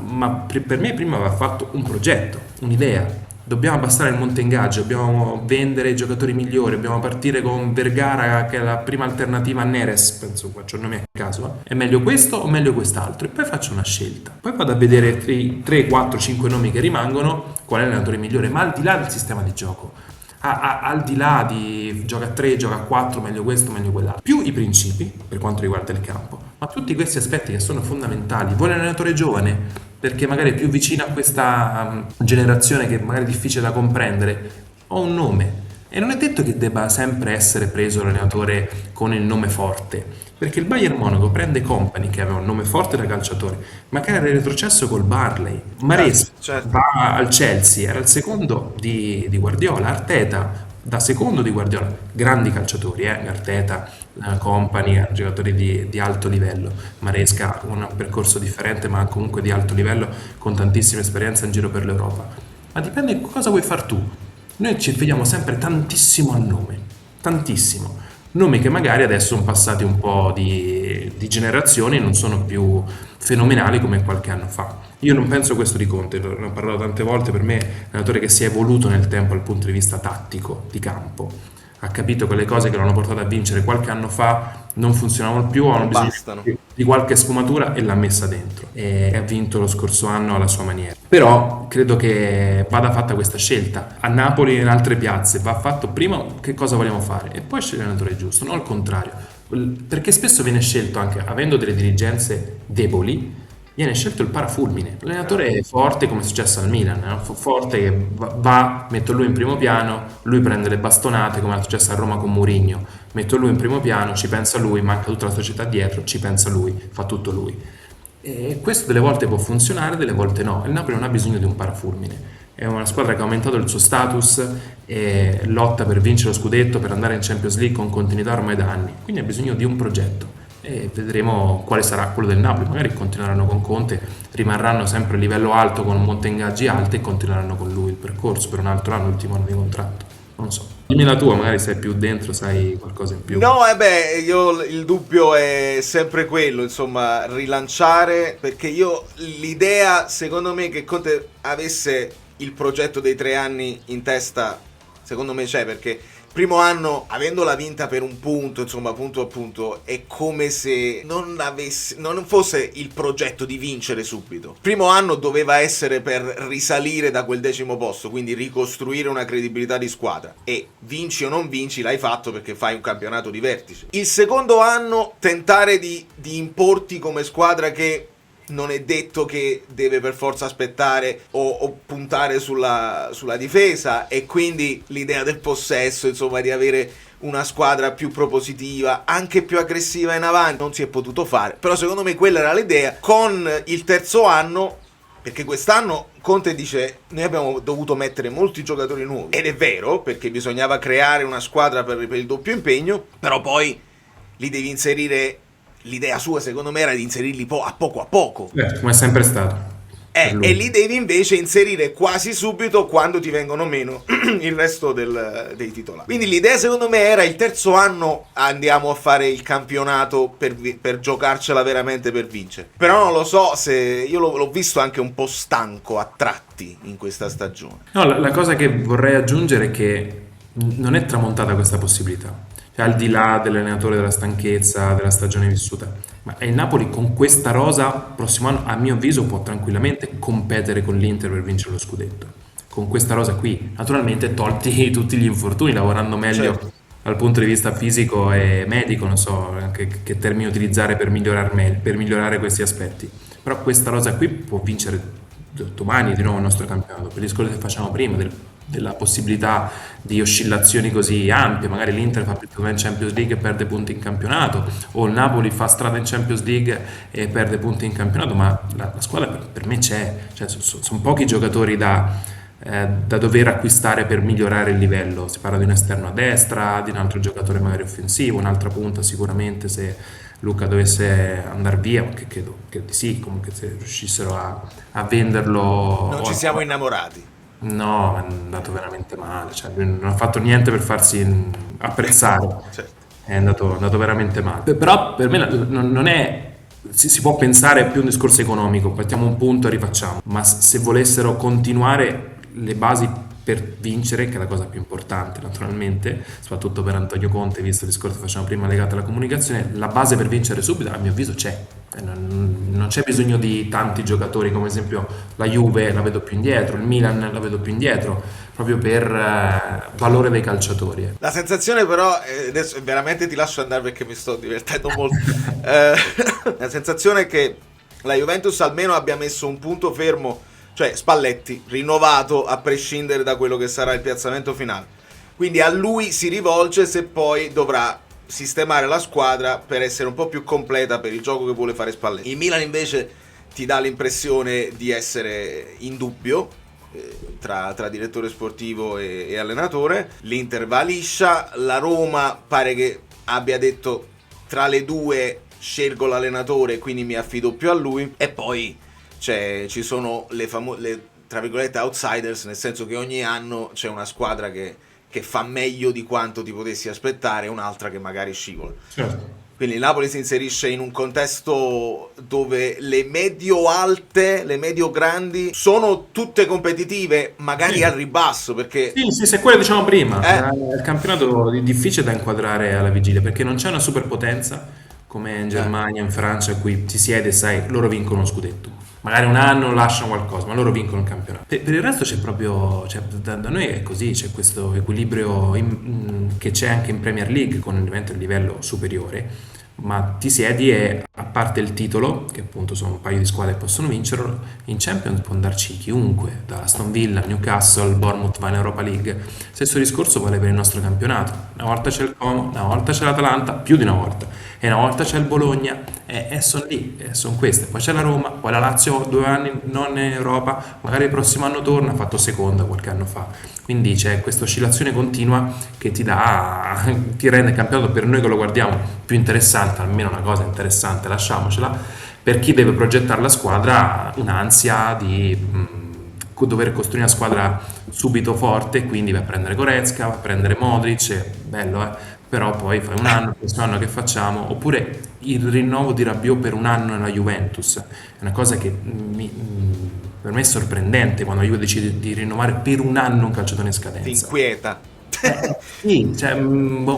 Speaker 1: per me prima va fatto un progetto, un'idea. Dobbiamo abbassare il monte ingaggio, dobbiamo vendere i giocatori migliori, dobbiamo partire con Vergara che è la prima alternativa a Neres, penso, faccio il nome a caso, È meglio questo o meglio quest'altro? E poi faccio una scelta. Poi vado a vedere 3, 4, 5 nomi che rimangono, qual è l'allenatore migliore, ma al di là del sistema di gioco. Al di là di gioca a 3, gioca a 4, meglio questo, meglio quell'altro, più i principi per quanto riguarda il campo, ma tutti questi aspetti che sono fondamentali. Vuole un allenatore giovane perché magari è più vicino a questa generazione che magari è difficile da comprendere, ho un nome, e non è detto che debba sempre essere preso l'allenatore con il nome forte, perché il Bayern Monaco prende Company che aveva un nome forte da calciatore, ma che era in retrocesso col Barley. Maresca
Speaker 3: Certo.
Speaker 1: va al Chelsea, era il secondo di Guardiola. Arteta da secondo di Guardiola, grandi calciatori, Arteta, Company, giocatori di alto livello. Maresca un percorso differente ma comunque di alto livello, con tantissima esperienza in giro per l'Europa. Ma dipende cosa vuoi far tu. Noi ci vediamo sempre tantissimo al nome, tantissimo. Nomi che magari adesso sono passati un po' di generazioni e non sono più fenomenali come qualche anno fa. Io non penso questo di Conte, ne ho parlato tante volte, per me è un allenatore che si è evoluto nel tempo dal punto di vista tattico, di campo. ha capito che le cose che l'hanno portato a vincere qualche anno fa non funzionavano più, hanno bisogno
Speaker 3: bastano.
Speaker 1: di qualche sfumatura e l'ha messa dentro e ha vinto lo scorso anno alla sua maniera. Però credo che vada fatta questa scelta a Napoli e in altre piazze, va fatto prima che cosa vogliamo fare e poi scegliere l'allenatore giusto, non al contrario, perché spesso viene scelto, anche avendo delle dirigenze deboli, viene scelto il parafulmine, l'allenatore forte come è successo al Milan, no? Forte che metto lui in primo piano, lui prende le bastonate come è successo a Roma con Mourinho, metto lui in primo piano, ci pensa lui, manca tutta la società dietro, ci pensa lui, fa tutto lui. E questo delle volte può funzionare, delle volte no. Il Napoli non ha bisogno di un parafulmine, è una squadra che ha aumentato il suo status e lotta per vincere lo scudetto, per andare in Champions League con continuità ormai da anni, quindi ha bisogno di un progetto e vedremo quale sarà quello del Napoli. Magari continueranno con Conte, rimarranno sempre a livello alto con un monte ingaggi alto e continueranno con lui il percorso per un altro anno, l'ultimo anno di contratto, non so. Dimmi la tua, magari sei più dentro, sai qualcosa in più.
Speaker 3: No, io il dubbio è sempre quello, insomma, rilanciare, perché l'idea, secondo me, che Conte avesse il progetto dei 3 anni in testa, secondo me c'è, perché primo anno, avendola vinta per un punto, insomma, punto a punto, è come se non fosse il progetto di vincere subito. Primo anno doveva essere per risalire da quel 10° posto, quindi ricostruire una credibilità di squadra. E vinci o non vinci, l'hai fatto perché fai un campionato di vertice. Il secondo anno, tentare di importi come squadra che non è detto che deve per forza aspettare o puntare sulla difesa, e quindi l'idea del possesso, insomma, di avere una squadra più propositiva, anche più aggressiva in avanti, non si è potuto fare, però secondo me quella era l'idea. Con il terzo anno, perché quest'anno Conte dice noi abbiamo dovuto mettere molti giocatori nuovi, ed è vero, perché bisognava creare una squadra per il doppio impegno, però poi li devi inserire. L'idea sua, secondo me, era di inserirli a poco.
Speaker 1: Come è sempre stato.
Speaker 3: E li devi invece inserire quasi subito quando ti vengono meno il resto dei titolari. Quindi l'idea, secondo me, era il terzo anno andiamo a fare il campionato per giocarcela veramente per vincere. Però non lo so, se io l'ho visto anche un po' stanco a tratti in questa stagione.
Speaker 1: No, la cosa che vorrei aggiungere è che non è tramontata questa possibilità. Cioè, al di là dell'allenatore, della stanchezza, della stagione vissuta, ma il Napoli con questa rosa prossimo anno, a mio avviso, può tranquillamente competere con l'Inter per vincere lo scudetto. Con questa rosa qui, naturalmente tolti tutti gli infortuni, lavorando meglio,
Speaker 3: certo,
Speaker 1: dal punto di vista fisico e medico, non so che termini utilizzare per migliorare questi aspetti. Però questa rosa qui può vincere domani di nuovo il nostro campionato, per il discorso che facciamo prima della possibilità di oscillazioni così ampie. Magari l'Inter fa più in Champions League e perde punti in campionato, o il Napoli fa strada in Champions League e perde punti in campionato, ma la squadra per me c'è, cioè, sono pochi giocatori da dover acquistare per migliorare il livello. Si parla di un esterno a destra, di un altro giocatore magari offensivo, un'altra punta sicuramente se Luca dovesse andare via, che credo che sì, comunque se riuscissero a venderlo.
Speaker 3: Non ci siamo innamorati.
Speaker 1: No, è andato veramente male, cioè, non ha fatto niente per farsi apprezzare,
Speaker 3: Certo.
Speaker 1: è andato veramente male. Però per me non è, si può pensare più un discorso economico, partiamo un punto e rifacciamo, ma se volessero continuare le basi per vincere, che è la cosa più importante naturalmente, soprattutto per Antonio Conte, visto il discorso che facciamo prima legato alla comunicazione, la base per vincere subito a mio avviso c'è. Non c'è bisogno di tanti giocatori, come ad esempio la Juve la vedo più indietro, il Milan la vedo più indietro, proprio per valore dei calciatori.
Speaker 3: La sensazione però, adesso veramente ti lascio andare perché mi sto divertendo molto, la sensazione è che la Juventus almeno abbia messo un punto fermo, cioè Spalletti rinnovato a prescindere da quello che sarà il piazzamento finale, quindi a lui si rivolge se poi dovrà sistemare la squadra per essere un po' più completa per il gioco che vuole fare Spalletti. Il Milan invece ti dà l'impressione di essere in dubbio tra direttore sportivo e allenatore. L'Inter va liscia, la Roma pare che abbia detto tra le due scelgo l'allenatore, quindi mi affido più a lui, e poi ci sono le tra virgolette outsiders, nel senso che ogni anno c'è una squadra che fa meglio di quanto ti potessi aspettare e un'altra che magari scivola.
Speaker 1: Certo.
Speaker 3: Quindi il Napoli si inserisce in un contesto dove le medio-alte, le medio-grandi sono tutte competitive, magari al ribasso, perché...
Speaker 1: Sì, se quello diciamo prima, è il campionato difficile da inquadrare alla vigilia perché non c'è una superpotenza come in Germania, in Francia, in cui ti siede e sai, loro vincono lo scudetto. Magari un anno lasciano qualcosa, ma loro vincono il campionato. Per il resto c'è proprio, da noi è così, c'è questo equilibrio che c'è anche in Premier League con ovviamente il livello superiore, ma ti siedi e a parte il titolo, che appunto sono un paio di squadre che possono vincerlo, in Champions può andarci chiunque, da Aston Villa, Newcastle, Bournemouth va in Europa League. Stesso discorso vale per il nostro campionato. Una volta c'è il Como, una volta c'è l'Atalanta, più di una volta, e una volta c'è il Bologna, e sono lì, sono queste. Poi c'è la Roma, poi la Lazio 2 anni non in Europa, magari il prossimo anno torna, ha fatto seconda qualche anno fa. Quindi c'è questa oscillazione continua che ti rende il campionato, per noi che lo guardiamo, più interessante, almeno una cosa interessante, lasciamocela. Per chi deve progettare la squadra, un'ansia di dover costruire una squadra subito forte, quindi vai a prendere Goretzka, vai a prendere Modric, bello però poi fai un anno, questo anno che facciamo? Oppure il rinnovo di Rabiot per un anno nella Juventus, è una cosa che per me è sorprendente quando la Juve decide di rinnovare per un anno un calciatore in scadenza.
Speaker 3: Ti inquieta.
Speaker 1: Sì, cioè,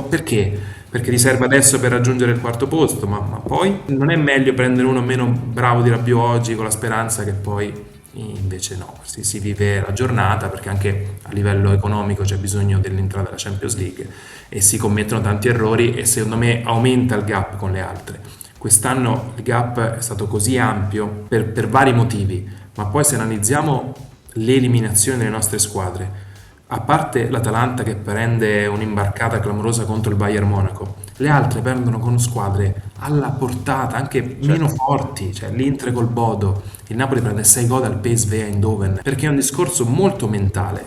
Speaker 1: perché? Perché ti serve adesso per raggiungere il quarto posto, ma poi non è meglio prendere uno meno bravo di Rabiot oggi con la speranza che poi invece no, si vive la giornata, perché anche a livello economico c'è bisogno dell'entrata della Champions League e si commettono tanti errori e secondo me aumenta il gap con le altre. Quest'anno il gap è stato così ampio per vari motivi, ma poi se analizziamo le eliminazioni delle nostre squadre, a parte l'Atalanta che prende un'imbarcata clamorosa contro il Bayern Monaco, le altre perdono con squadre alla portata, anche meno forti, cioè l'Inter col Bodo, il Napoli prende 6 gol al PSV Eindhoven, perché è un discorso molto mentale,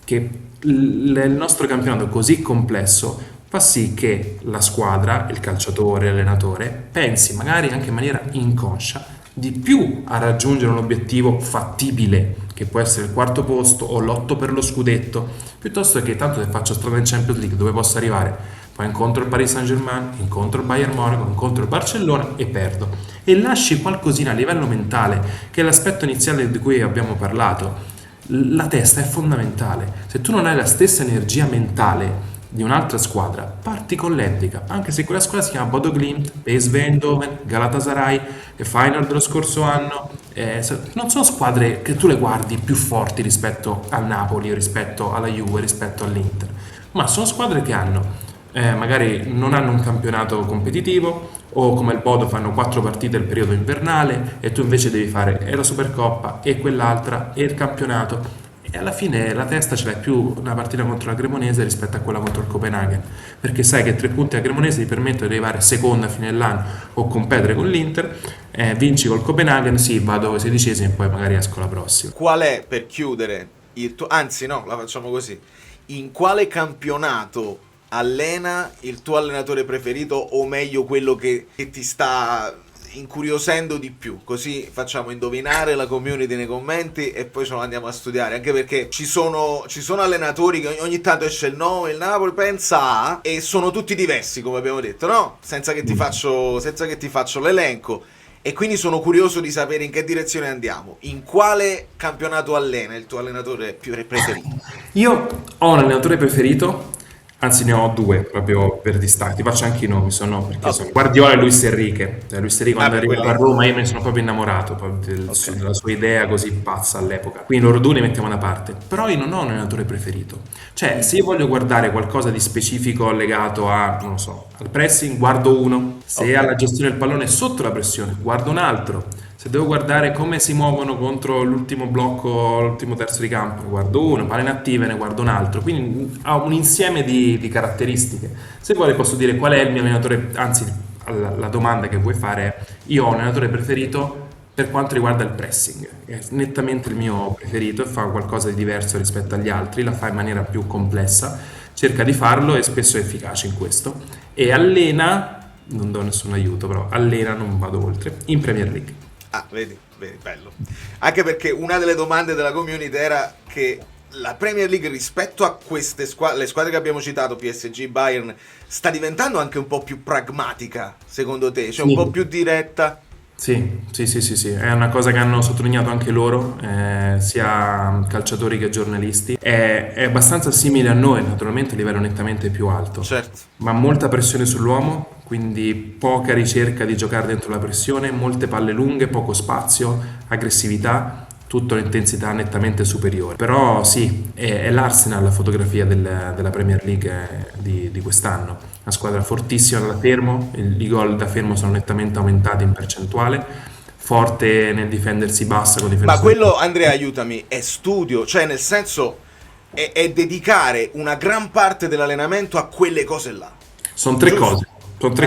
Speaker 1: che il nostro campionato così complesso fa sì che la squadra, il calciatore, l'allenatore, pensi magari anche in maniera inconscia di più a raggiungere un obiettivo fattibile, che può essere il quarto posto o l'otto per lo scudetto, piuttosto che tanto se faccio strada in Champions League dove posso arrivare, poi incontro il Paris Saint-Germain, incontro il Bayern Monaco, incontro il Barcellona e perdo. E lasci qualcosina a livello mentale, che è l'aspetto iniziale di cui abbiamo parlato. La testa è fondamentale. Se tu non hai la stessa energia mentale di un'altra squadra, parti con l'epica, anche se quella squadra si chiama Bodo Glimt, PSV Eindhoven, Galatasaray, le Feyenoord dello scorso anno, non sono squadre che tu le guardi più forti rispetto al Napoli, rispetto alla Juve, rispetto all'Inter, ma sono squadre che hanno magari non hanno un campionato competitivo, o come il Bodo fanno 4 partite il periodo invernale e tu invece devi fare la Supercoppa e quell'altra e il campionato, e alla fine la testa ce l'hai più una partita contro la Cremonese rispetto a quella contro il Copenaghen, perché sai che 3 punti a Cremonese ti permettono di arrivare seconda a fine dell'anno o competere con l'Inter, vinci col Copenaghen, sì, vado 16esimo e poi magari esco la prossima.
Speaker 3: Qual è, per chiudere, il tuo... Anzi no, la facciamo così. In quale campionato allena il tuo allenatore preferito, o meglio quello che ti sta incuriosendo di più? Così facciamo indovinare la community nei commenti e poi ce lo andiamo a studiare, anche perché ci sono allenatori che ogni tanto esce il nome, il Napoli pensa a, e sono tutti diversi, come abbiamo detto, no? Senza che ti faccio l'elenco, e quindi sono curioso di sapere in che direzione andiamo. In quale campionato allena il tuo allenatore più preferito?
Speaker 1: Io ho un allenatore preferito, anzi ne ho 2 proprio per distacco, ti faccio anche i nomi, sono Guardiola e Luis Enrique. Luis Enrique quando è arrivato a Roma io mi sono proprio innamorato della sua idea così pazza all'epoca, quindi loro 2 li mettiamo da parte, però io non ho un allenatore preferito, cioè se io voglio guardare qualcosa di specifico legato a, non lo so, al pressing guardo uno, se alla gestione del pallone sotto la pressione guardo un altro, se devo guardare come si muovono contro l'ultimo blocco, l'ultimo terzo di campo, guardo uno, palle inattive, ne guardo un altro. Quindi ha un insieme di caratteristiche. Se vuole posso dire qual è il mio allenatore, anzi la domanda che vuoi fare è: io ho un allenatore preferito per quanto riguarda il pressing, è nettamente il mio preferito e fa qualcosa di diverso rispetto agli altri, la fa in maniera più complessa, cerca di farlo e spesso è efficace in questo. E allena, non do nessun aiuto, però allena, non vado oltre, in Premier League.
Speaker 3: Ah, vedi, bello. Anche perché una delle domande della community era che la Premier League rispetto a queste le squadre che abbiamo citato, PSG, Bayern, sta diventando anche un po' più pragmatica, secondo te? Cioè un po' più diretta?
Speaker 1: Sì, è una cosa che hanno sottolineato anche loro, sia calciatori che giornalisti. È abbastanza simile a noi, naturalmente a livello nettamente più alto,
Speaker 3: Certo.
Speaker 1: ma molta pressione sull'uomo, quindi poca ricerca di giocare dentro la pressione, molte palle lunghe, poco spazio, aggressività, tutta un'intensità nettamente superiore. Però sì, è l'Arsenal la fotografia della Premier League di quest'anno. Una squadra fortissima da fermo, i gol da fermo sono nettamente aumentati in percentuale, forte nel difendersi bassa con difensori.
Speaker 3: Ma quello, Andrea, aiutami, è studio, cioè nel senso è dedicare una gran parte dell'allenamento a quelle cose là.
Speaker 1: Sono tre
Speaker 3: Giusto?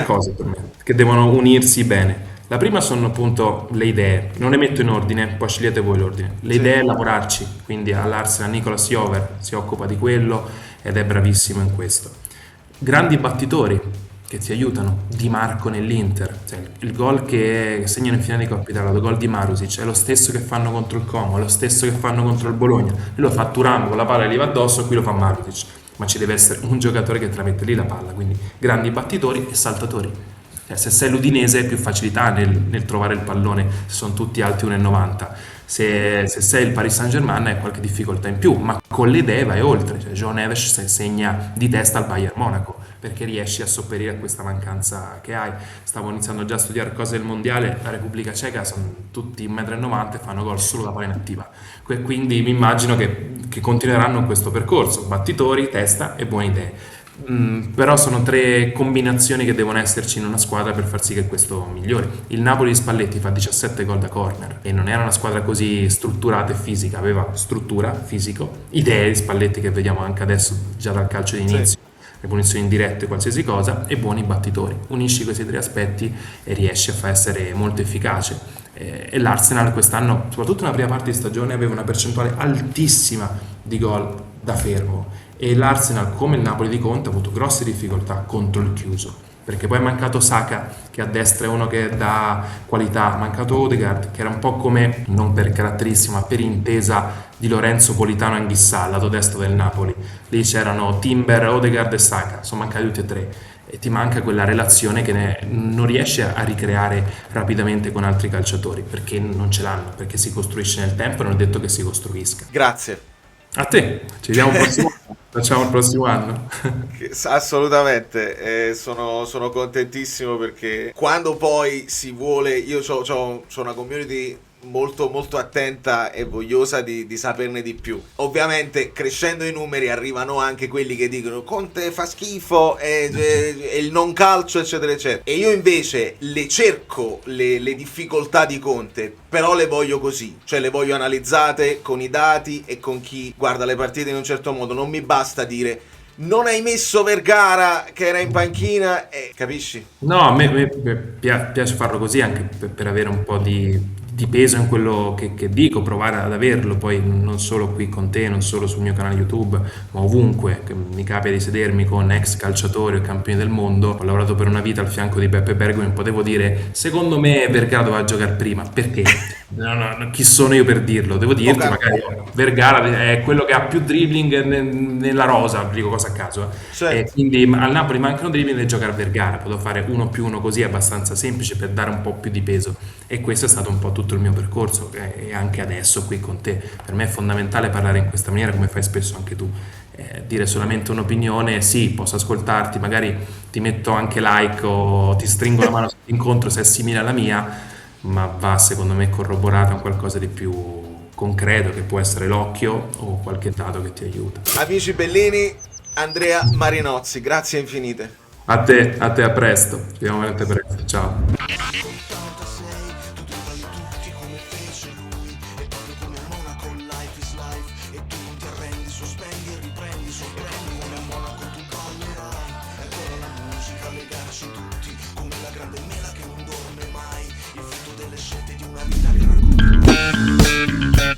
Speaker 1: cose per me, che devono unirsi bene. La prima sono appunto le idee, non le metto in ordine, poi scegliete voi l'ordine. Le idee è lavorarci, quindi all'Arsenal Nicolas Jover si occupa di quello ed è bravissimo in questo. Grandi battitori che ti aiutano, Di Marco nell'Inter, cioè, il gol che segnano in finale di Coppa Italia, il gol di Marusic, è lo stesso che fanno contro il Como, è lo stesso che fanno contro il Bologna. Lui lo fa Thuram con la palla e gli va addosso, qui lo fa Marusic, ma ci deve essere un giocatore che te la mette lì la palla, quindi grandi battitori e saltatori. Se sei l'Udinese hai più facilità nel trovare il pallone, se sono tutti alti 1,90. Se sei il Paris Saint-Germain hai qualche difficoltà in più, ma con le idee vai oltre. Cioè, João Neves segna di testa al Bayern Monaco perché riesci a sopperire a questa mancanza che hai. Stavo iniziando già a studiare cose del mondiale, la Repubblica Ceca sono tutti 1,90 m e fanno gol solo da palla inattiva. Quindi mi immagino che continueranno questo percorso, battitori, testa e buone idee. Però sono tre combinazioni che devono esserci in una squadra per far sì che questo migliori. Il Napoli di Spalletti fa 17 gol da corner e non era una squadra così strutturata e fisica, aveva struttura, fisico, idee di Spalletti che vediamo anche adesso già dal calcio di inizio, le punizioni indirette, qualsiasi cosa, e buoni battitori. Unisci questi tre aspetti e riesci a far essere molto efficace. E l'Arsenal quest'anno, soprattutto nella prima parte di stagione, aveva una percentuale altissima di gol da fermo. E l'Arsenal, come il Napoli di Conte, ha avuto grosse difficoltà contro il chiuso, perché poi è mancato Saka, che a destra è uno che dà qualità, è mancato Odegaard, che era un po' come, non per caratteristica, ma per intesa di Lorenzo Politano e Anghissà, lato destro del Napoli. Lì c'erano Timber, Odegaard e Saka, sono mancati tutti e tre, e ti manca quella relazione che non riesci a ricreare rapidamente con altri calciatori, perché non ce l'hanno, perché si costruisce nel tempo e non è detto che si costruisca.
Speaker 3: Grazie.
Speaker 1: A te, ci vediamo il prossimo anno. Facciamo il prossimo anno.
Speaker 3: Assolutamente, sono contentissimo perché quando poi si vuole, io c'ho una community molto molto attenta e vogliosa di saperne di più. Ovviamente crescendo i numeri arrivano anche quelli che dicono Conte fa schifo e il non calcio eccetera eccetera, e io invece le cerco le difficoltà di Conte, però le voglio così, cioè le voglio analizzate con i dati e con chi guarda le partite in un certo modo. Non mi basta dire non hai messo Vergara che era in panchina, capisci?
Speaker 1: No, a me piace farlo così anche per avere un po' di peso in quello che dico, provare ad averlo, poi non solo qui con te, non solo sul mio canale YouTube, ma ovunque che mi capita di sedermi con ex calciatori o campioni del mondo. Ho lavorato per una vita al fianco di Beppe Bergomi, potevo dire secondo me Vergara doveva giocare prima, perché? No, chi sono io per dirlo? Devo dirti, magari Vergara è quello che ha più dribbling nella rosa, dico cosa a caso.
Speaker 3: Certo.
Speaker 1: E quindi al Napoli mancano dribbling e giocare a Vergara, potevo fare 1+1 così, abbastanza semplice per dare un po' più di peso, e questo è stato un po' tutto il mio percorso, e anche adesso qui con te. Per me è fondamentale parlare in questa maniera, come fai spesso anche tu. Dire solamente un'opinione, sì, posso ascoltarti, magari ti metto anche like o ti stringo la mano incontro se è simile alla mia, ma va secondo me corroborata con qualcosa di più concreto, che può essere l'occhio o qualche dato che ti aiuta.
Speaker 3: Amici bellini, Andrea Marinozzi, grazie infinite.
Speaker 1: A te, a presto, ci vediamo veramente presto, ciao.
Speaker 6: Tutti come la grande mela che non dorme mai, il frutto delle scelte di una vita che racconta.